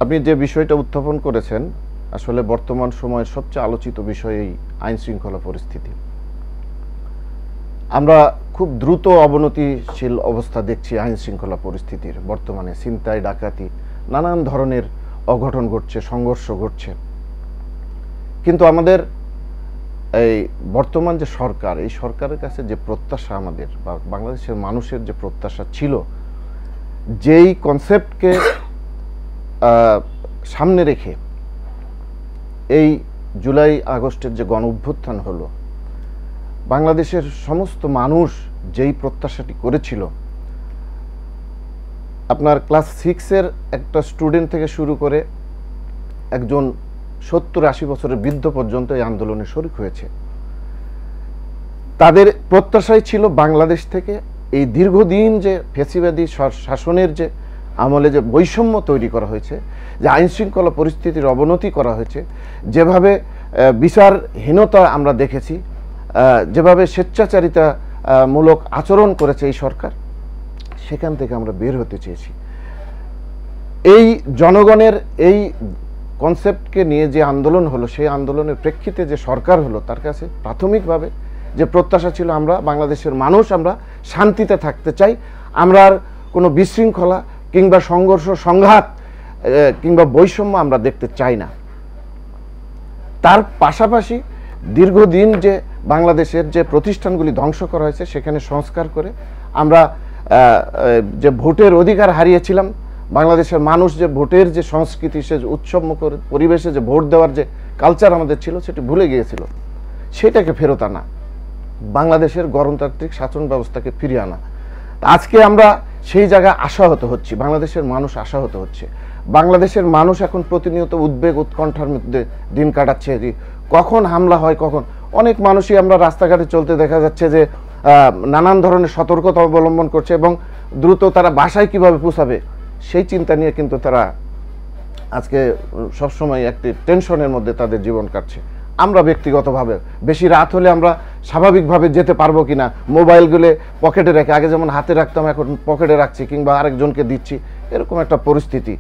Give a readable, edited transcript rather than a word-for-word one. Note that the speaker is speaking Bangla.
আপনি যে বিষয়টা উত্থাপন করেছেন আসলে বর্তমান সময়ের সবচেয়ে আলোচিত বিষয় এই আইন শৃঙ্খলা পরিস্থিতি। আমরা খুব দ্রুত অবনতিশীল অবস্থা দেখছি আইন শৃঙ্খলা পরিস্থিতির। বর্তমানে ছিনতাই, ডাকাতি, নানান ধরনের অঘটন ঘটছে, সংঘর্ষ ঘটছে। কিন্তু আমাদের এই বর্তমান যে সরকার, এই সরকারের কাছে যে প্রত্যাশা আমাদের বা বাংলাদেশের মানুষের যে প্রত্যাশা ছিল, যেই কনসেপ্টকে সামনে রেখে এই জুলাই আগস্টের যে গণ অভ্যুত্থান হলো, বাংলাদেশের সমস্ত মানুষ যেই প্রত্যাশাটি করেছিল, আপনার ক্লাস 6-এর একটা স্টুডেন্ট থেকে শুরু করে একজন 70-80 বছরের বৃদ্ধ পর্যন্ত এই আন্দোলনে শরিক হয়েছে। তাদের প্রত্যাশাই ছিল বাংলাদেশ থেকে এই দীর্ঘদিন যে ফ্যাসিবাদী শাসনের যে আমলে যে বৈষম্য তৈরি করা হয়েছে, যে আইন শৃঙ্খলা পরিস্থিতির অবনতি করা হয়েছে, যেভাবে বিচারহীনতা আমরা দেখেছি, যেভাবে স্বেচ্ছাচারিতা মূলক আচরণ করেছে এই সরকার, সেখান থেকে আমরা বের হতে চেয়েছি। এই জনগণের এই কনসেপ্টকে নিয়ে যে আন্দোলন হলো, সেই আন্দোলনের প্রেক্ষিতে যে সরকার হলো, তার কাছে প্রাথমিকভাবে যে প্রত্যাশা ছিল, আমরা বাংলাদেশের মানুষ আমরা শান্তিতে থাকতে চাই, আমরা আর কোনো বিশৃঙ্খলা কিংবা সংঘর্ষ, সংঘাত কিংবা বৈষম্য আমরা দেখতে চাই না। তার পাশাপাশি দীর্ঘদিন যে বাংলাদেশের যে প্রতিষ্ঠানগুলি ধ্বংস করা হয়েছে, সেখানে সংস্কার করে আমরা যে ভোটের অধিকার হারিয়েছিলাম, বাংলাদেশের মানুষ যে ভোটের যে সংস্কৃতি, সে উৎসবমুখর পরিবেশে যে ভোট দেওয়ার যে কালচার আমাদের ছিল, সেটি ভুলে গিয়েছিল, সেটাকে ফেরত আনা, বাংলাদেশের গণতান্ত্রিক শাসন ব্যবস্থাকে ফিরিয়ে আনা। আজকে আমরা সেই জায়গায় আশাহত হচ্ছি, বাংলাদেশের মানুষ আশাহত হচ্ছে। বাংলাদেশের মানুষ এখন প্রতিনিয়ত উদ্বেগ, উৎকণ্ঠার মধ্যে দিন কাটাচ্ছে যে কখন হামলা হয়, কখন। অনেক মানুষই আমরা রাস্তাঘাটে চলতে দেখা যাচ্ছে যে নানান ধরনের সতর্কতা অবলম্বন করছে এবং দ্রুত তারা বাসায় কিভাবে পৌঁছাবে সেই চিন্তা নিয়ে কিন্তু তারা আজকে সবসময় একটি টেনশনের মধ্যে তাদের জীবন কাটছে। আমরা ব্যক্তিগতভাবে বেশি রাত হলে আমরা স্বাভাবিকভাবে যেতে পারবো কিনা, মোবাইলগুলো পকেটে রেখে, আগে যেমন হাতে রাখতাম এখন পকেটে রাখছি কিংবা আরেকজনকে দিচ্ছি, এরকম একটা পরিস্থিতি।